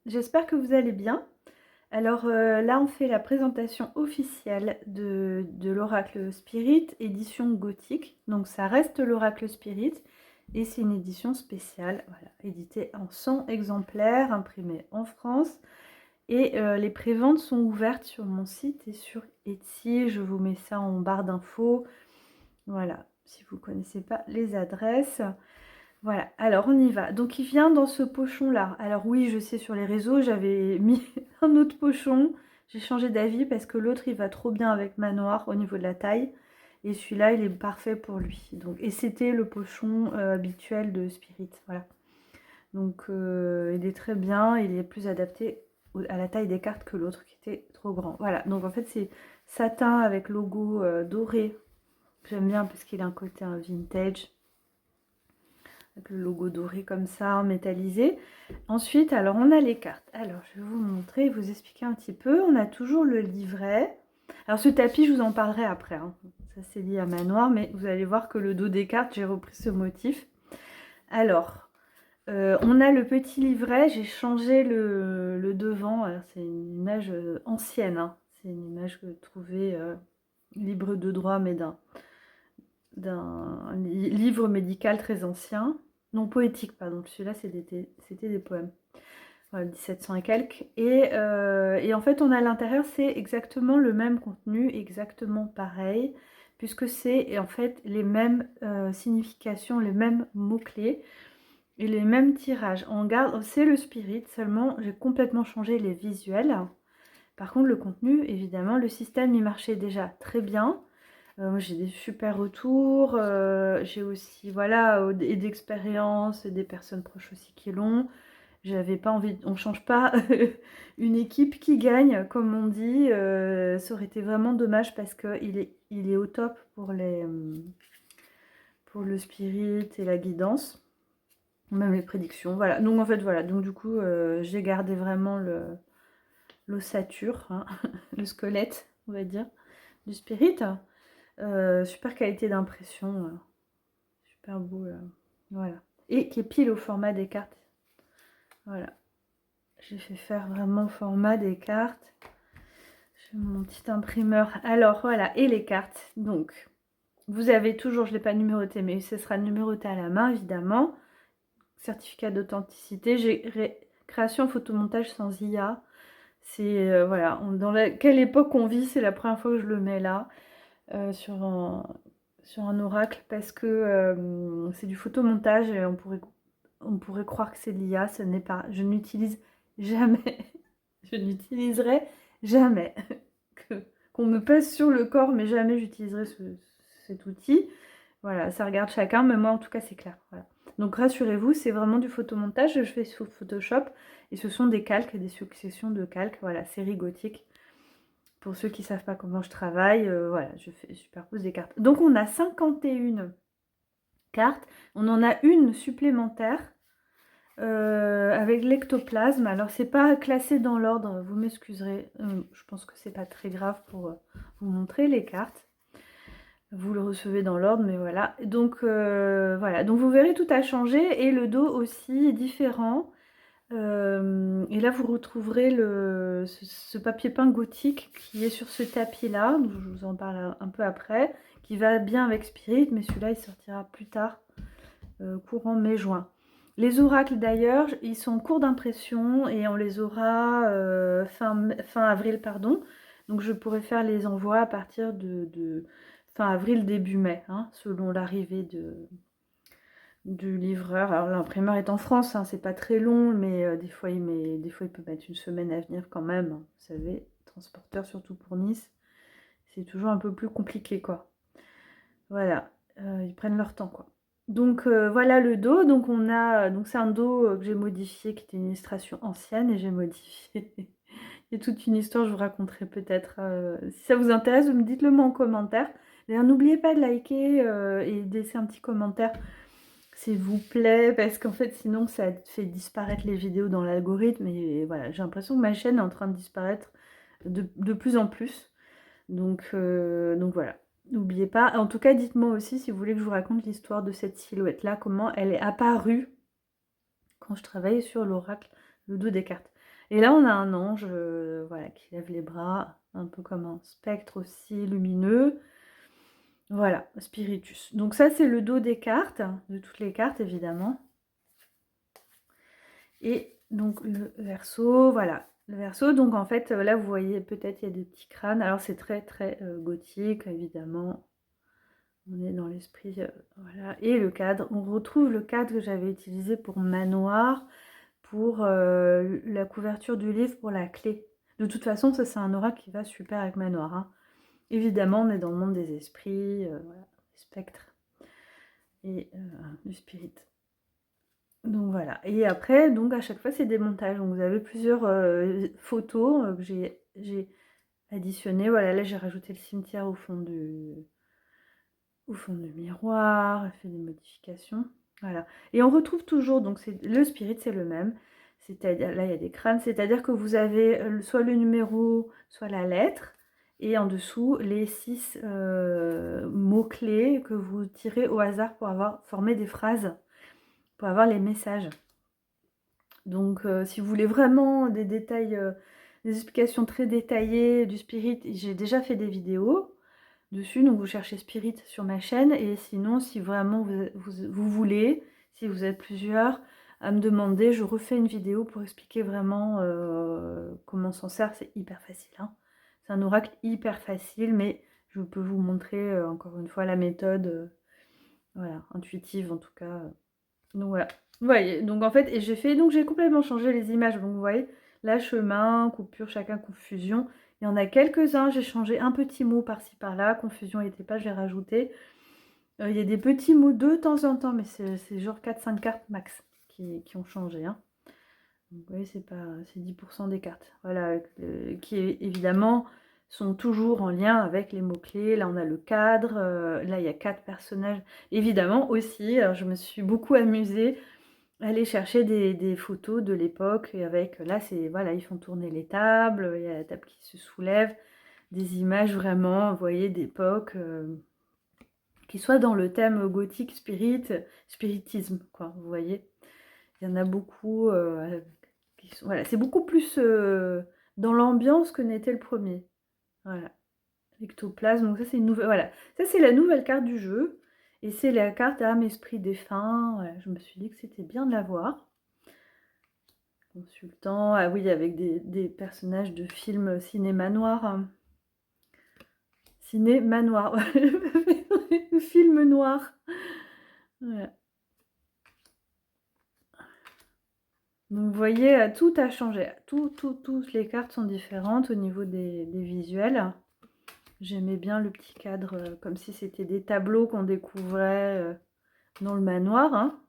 j'espère que vous allez bien. Alors là, on fait la présentation officielle de l'Oracle Spirit, édition gothique. Donc ça reste l'Oracle Spirit et c'est une édition spéciale, voilà, éditée en 100 exemplaires, imprimée en France. Et les préventes sont ouvertes sur mon site et sur Etsy. Je vous mets ça en barre d'infos. Voilà, si vous ne connaissez pas les adresses. Voilà, alors on y va. Donc il vient dans ce pochon-là. Alors oui, je sais, sur les réseaux, j'avais mis un autre pochon. J'ai changé d'avis parce que l'autre, il va trop bien avec Manoir au niveau de la taille. Et celui-là, il est parfait pour lui. Donc, et c'était le pochon habituel de Spirit. Voilà. Donc il est très bien. Il est plus adapté à la taille des cartes que l'autre qui était trop grand. Voilà, donc en fait, c'est satin avec logo doré. J'aime bien parce qu'il a un côté vintage, avec le logo doré comme ça, métallisé. Ensuite, alors on a les cartes. Alors je vais vous montrer, vous expliquer un petit peu. On a toujours le livret. Alors ce tapis, je vous en parlerai après, hein. Ça c'est lié à Manoir, mais vous allez voir que le dos des cartes, j'ai repris ce motif. Alors, on a le petit livret, j'ai changé le devant. C'est une image ancienne, hein. C'est une image que j'ai trouvée libre de droit, mais d'un livre médical très ancien. Non, poétique, pardon. Celui-là, c'était des poèmes. Voilà, 1700 et quelques. Et en fait, on a à l'intérieur, c'est exactement le même contenu, exactement pareil, puisque c'est en fait les mêmes significations, les mêmes mots-clés et les mêmes tirages. On garde, c'est le spirit, seulement j'ai complètement changé les visuels. Par contre, le contenu, évidemment, le système, il marchait déjà très bien. J'ai des super retours, j'ai aussi, voilà, et d'expérience, et des personnes proches aussi qui l'ont. J'avais pas envie, on change pas une équipe qui gagne, comme on dit. Ça aurait été vraiment dommage parce qu'il est au top pour le spirit et la guidance, même les prédictions. Voilà, donc en fait, voilà. Donc du coup, j'ai gardé vraiment l'ossature, hein, le squelette, on va dire, du spirit. Super qualité d'impression, super beau là. Voilà. Et qui est pile au format des cartes. Voilà. J'ai fait faire vraiment au format des cartes. J'ai mon petit imprimeur. Alors voilà, et les cartes. Donc, vous avez toujours, je ne l'ai pas numéroté, mais ce sera numéroté à la main évidemment. Certificat d'authenticité. J'ai création photomontage sans IA. C'est voilà, dans quelle époque on vit, c'est la première fois que je le mets là. Sur un oracle parce que c'est du photomontage et on pourrait croire que c'est de l'IA, ce n'est pas. Je n'utilise jamais, je n'utiliserai jamais qu'on me pèse sur le corps, mais jamais j'utiliserai cet outil. Voilà, ça regarde chacun, mais moi en tout cas c'est clair. Voilà. Donc rassurez-vous, c'est vraiment du photomontage, je fais sous Photoshop et ce sont des calques, des successions de calques, voilà, série gothique. Pour ceux qui ne savent pas comment je travaille, voilà, je superpose des cartes. Donc on a 51 cartes. On en a une supplémentaire avec l'ectoplasme. Alors c'est pas classé dans l'ordre, vous m'excuserez. Je pense que c'est pas très grave pour vous montrer les cartes. Vous le recevez dans l'ordre, mais voilà. Donc voilà, donc vous verrez, tout a changé et le dos aussi est différent. Et là, vous retrouverez ce papier peint gothique qui est sur ce tapis-là. Je vous en parle un peu après, qui va bien avec Spirit, mais celui-là, il sortira plus tard, courant mai-juin. Les oracles, d'ailleurs, ils sont en cours d'impression et on les aura fin avril, pardon. Donc, je pourrais faire les envois à partir de fin avril, début mai, hein, selon l'arrivée du livreur. Alors l'imprimeur est en France, hein, c'est pas très long, mais des fois il peut mettre une semaine à venir quand même, hein. Vous savez, transporteur, surtout pour Nice, c'est toujours un peu plus compliqué, quoi. Voilà, ils prennent leur temps, quoi. Donc voilà le dos. Donc on a, donc c'est un dos que j'ai modifié, qui était une illustration ancienne, et j'ai modifié. Il y a toute une histoire, je vous raconterai peut-être. Si ça vous intéresse, vous me dites-le moi en commentaire. D'ailleurs, n'oubliez pas de liker et de laisser un petit commentaire, s'il vous plaît, parce qu'en fait, sinon, ça fait disparaître les vidéos dans l'algorithme. Et voilà, j'ai l'impression que ma chaîne est en train de disparaître de plus en plus. Donc voilà, n'oubliez pas. En tout cas, dites-moi aussi si vous voulez que je vous raconte l'histoire de cette silhouette-là, comment elle est apparue quand je travaillais sur l'oracle, le dos des cartes. Et là, on a un ange voilà, qui lève les bras, un peu comme un spectre aussi lumineux. Voilà, Spiritus. Donc ça, c'est le dos des cartes, de toutes les cartes, évidemment. Et donc le Verseau, voilà. Le Verseau, donc en fait, là, vous voyez, peut-être il y a des petits crânes. Alors, c'est très, très gothique, évidemment. On est dans l'esprit, voilà. Et le cadre, on retrouve le cadre que j'avais utilisé pour Manoir, pour la couverture du livre, pour la clé. De toute façon, ça, c'est un aura qui va super avec Manoir, hein. Évidemment, on est dans le monde des esprits, voilà, des spectres et du spirit. Donc voilà. Et après, donc à chaque fois, c'est des montages. Donc vous avez plusieurs photos que j'ai additionnées. Voilà, là, j'ai rajouté le cimetière au fond du miroir, fait des modifications. Voilà. Et on retrouve toujours, donc le spirit, c'est le même. C'est-à-dire, là, il y a des crânes. C'est-à-dire que vous avez soit le numéro, soit la lettre. Et en dessous, les 6 mots-clés que vous tirez au hasard pour avoir formé des phrases, pour avoir les messages. Donc, si vous voulez vraiment des détails, des explications très détaillées du spirit, j'ai déjà fait des vidéos dessus. Donc, vous cherchez spirit sur ma chaîne. Et sinon, si vraiment vous voulez, si vous êtes plusieurs à me demander, je refais une vidéo pour expliquer vraiment comment s'en sert. C'est hyper facile, hein. C'est un oracle hyper facile, mais je peux vous montrer encore une fois la méthode, voilà, intuitive en tout cas. Donc voilà. Vous voyez, donc en fait, et j'ai complètement changé les images. Donc vous voyez, là, chemin, coupure, chacun, confusion. Il y en a quelques-uns, j'ai changé un petit mot par-ci par-là. Confusion n'était pas, je l'ai rajouté. Il y a des petits mots de temps en temps, mais c'est genre 4-5 cartes max qui ont changé, hein. Donc, vous voyez, c'est 10% des cartes. Voilà, qui évidemment sont toujours en lien avec les mots-clés. Là, on a le cadre. Là, il y a 4 personnages. Évidemment aussi, alors je me suis beaucoup amusée à aller chercher des photos de l'époque. Et avec, là, voilà, ils font tourner les tables. Il y a la table qui se soulève. Des images vraiment, vous voyez, d'époque. Qui soient dans le thème gothique, spiritisme, quoi, vous voyez. Il y en a beaucoup voilà, c'est beaucoup plus dans l'ambiance que n'était le premier. Voilà. Ectoplasme, donc ça c'est une nouvelle. Voilà. Ça c'est la nouvelle carte du jeu. Et c'est la carte âme, esprit, défunt. Voilà. Je me suis dit que c'était bien de l'avoir. Consultant, ah oui, avec des personnages de films cinéma noir. Hein. Cinéma noir. Film noir. Voilà. Donc vous voyez, tout a changé. Toutes les cartes sont différentes au niveau des visuels. J'aimais bien le petit cadre, comme si c'était des tableaux qu'on découvrait dans le manoir, hein,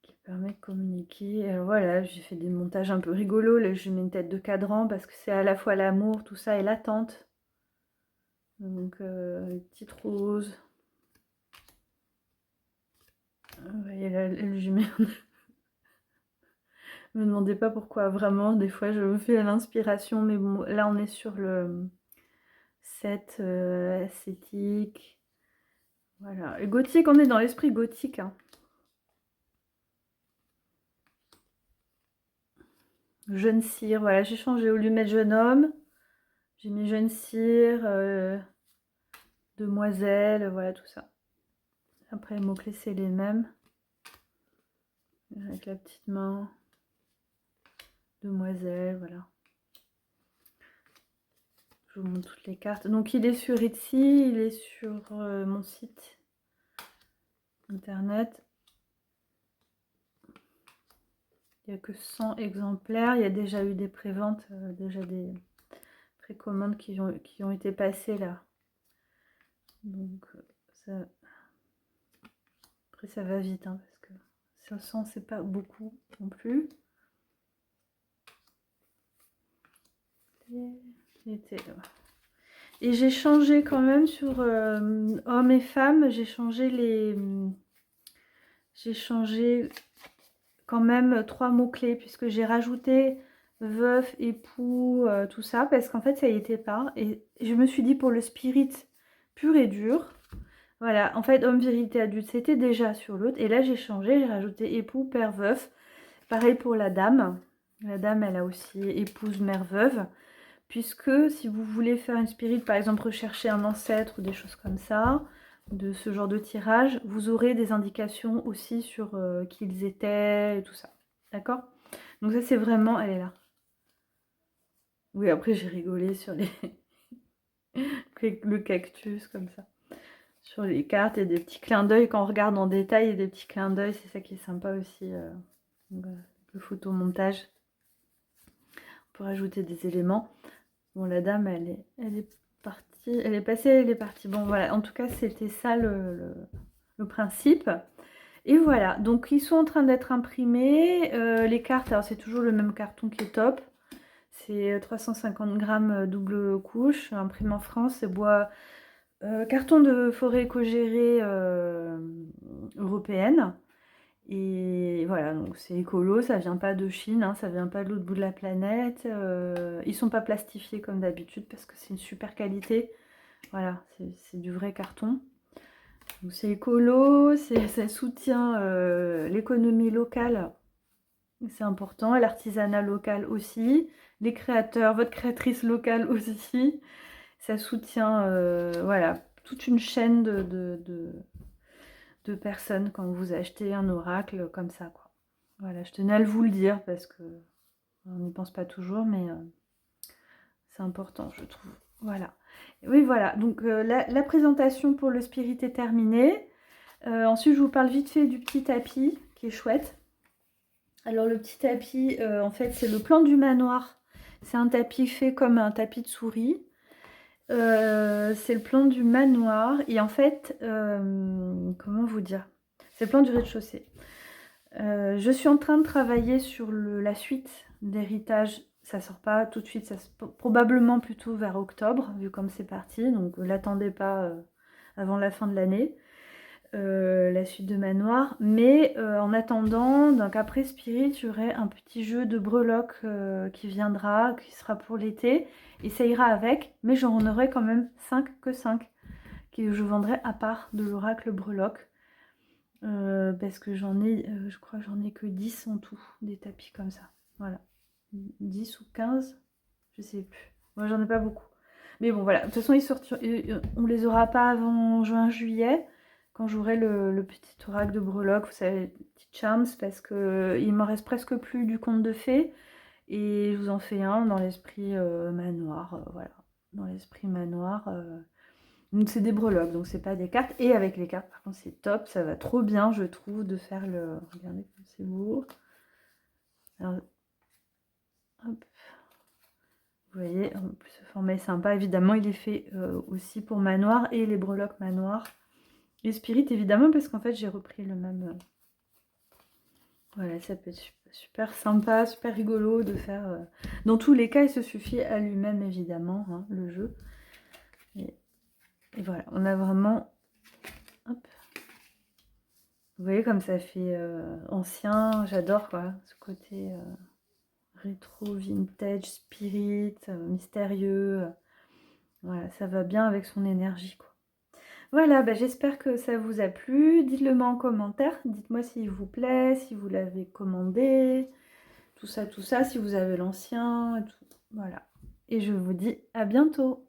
qui permet de communiquer. Voilà, j'ai fait des montages un peu rigolos. Là, je mets une tête de cadran parce que c'est à la fois l'amour, tout ça, et l'attente. Donc, les petites roses. Vous voyez, là, je mets... Ne me demandez pas pourquoi, vraiment, des fois je me fais à l'inspiration, mais bon, là on est sur le set ascétique. Voilà, et gothique, on est dans l'esprit gothique, hein. Jeune cire, voilà, j'ai changé, au lieu de mettre jeune homme, j'ai mis jeune cire, demoiselle, voilà tout ça. Après les mots-clés c'est les mêmes, avec la petite main, demoiselle, voilà. Je vous montre toutes les cartes. Donc il est sur Etsy, il est sur mon site internet. Il n'y a que 100 exemplaires. Il y a déjà eu des préventes, déjà des précommandes qui ont été passées là. Donc ça... Après ça va vite, hein, parce que 500 c'est pas beaucoup non plus. Et j'ai changé quand même sur hommes et femmes, j'ai changé quand même 3 mots-clés, puisque j'ai rajouté veuf, époux, tout ça, parce qu'en fait ça y était pas. Et je me suis dit pour le spirit pur et dur, voilà, en fait homme, vérité, adulte, c'était déjà sur l'autre. Et là j'ai changé, j'ai rajouté époux, père, veuf. Pareil pour la dame. La dame, elle a aussi épouse, mère, veuve. Puisque si vous voulez faire une spirit, par exemple rechercher un ancêtre ou des choses comme ça, de ce genre de tirage, vous aurez des indications aussi sur qui ils étaient et tout ça. D'accord? Donc ça c'est vraiment... Elle est là. Oui, après j'ai rigolé sur les le cactus comme ça. Sur les cartes et des petits clins d'œil. Quand on regarde en détail, il y a des petits clins d'œil. C'est ça qui est sympa aussi. Donc, le photomontage. On peut rajouter des éléments. Bon, la dame, elle est partie. Elle est passée, elle est partie. Bon, voilà. En tout cas, c'était ça le principe. Et voilà. Donc, ils sont en train d'être imprimés. Les cartes, alors c'est toujours le même carton qui est top. C'est 350 grammes double couche. Imprimé en France. C'est bois... carton de forêt éco-gérée européenne. Et voilà, donc c'est écolo, ça vient pas de Chine, hein, ça vient pas de l'autre bout de la planète. Ils sont pas plastifiés comme d'habitude parce que c'est une super qualité. Voilà, c'est du vrai carton. Donc c'est écolo, ça soutient l'économie locale, c'est important, et l'artisanat local aussi, les créateurs, votre créatrice locale aussi. Ça soutient voilà, toute une chaîne de personnes quand vous achetez un oracle comme ça, quoi. Voilà, je tenais à vous le dire parce que on n'y pense pas toujours, mais c'est important, je trouve. Voilà. Oui, voilà. Donc la présentation pour le spirit est terminée. Ensuite, je vous parle vite fait du petit tapis qui est chouette. Alors le petit tapis, en fait, c'est le plan du manoir. C'est un tapis fait comme un tapis de souris. C'est le plan du manoir. Et en fait, comment vous dire? C'est le plan du rez-de-chaussée. Je suis en train de travailler sur la suite d'héritage. Ça sort pas tout de suite, ça probablement plutôt vers octobre, vu comme c'est parti. Donc l'attendez pas avant la fin de l'année, la suite de Manoir. Mais en attendant, donc après Spirit, j'aurai un petit jeu de breloques qui viendra, qui sera pour l'été. Et ça ira avec, mais j'en aurai quand même 5 que 5 que je vendrai à part de l'oracle breloque. Parce que j'en ai, je crois que j'en ai que 10 en tout, des tapis comme ça. Voilà. 10 ou 15, je sais plus. Moi, j'en ai pas beaucoup. Mais bon, voilà. De toute façon, on les aura pas avant juin-juillet, quand j'aurai le petit oracle de breloque, vous savez, petit charms, parce que il m'en reste presque plus du conte de fées. Et je vous en fais un dans l'esprit manoir, voilà. Dans l'esprit manoir. Donc c'est des breloques, donc c'est pas des cartes. Et avec les cartes, par contre, c'est top. Ça va trop bien, je trouve, de faire le... Regardez comme c'est beau. Alors, hop. Vous voyez, en plus, ce format est sympa. Évidemment, il est fait aussi pour manoir et les breloques manoir. Et spirit, évidemment, parce qu'en fait, j'ai repris le même... Voilà, ça peut être super sympa, super rigolo de faire... Dans tous les cas, il se suffit à lui-même, évidemment, hein, le jeu. Et voilà, on a vraiment... Hop. Vous voyez comme ça fait ancien, j'adore quoi, ce côté rétro, vintage, spirit, mystérieux. Voilà, ça va bien avec son énergie quoi. Voilà, bah, j'espère que ça vous a plu. Dites-le moi en commentaire, dites-moi s'il vous plaît, si vous l'avez commandé, tout ça, si vous avez l'ancien, et tout. Voilà. Et je vous dis à bientôt.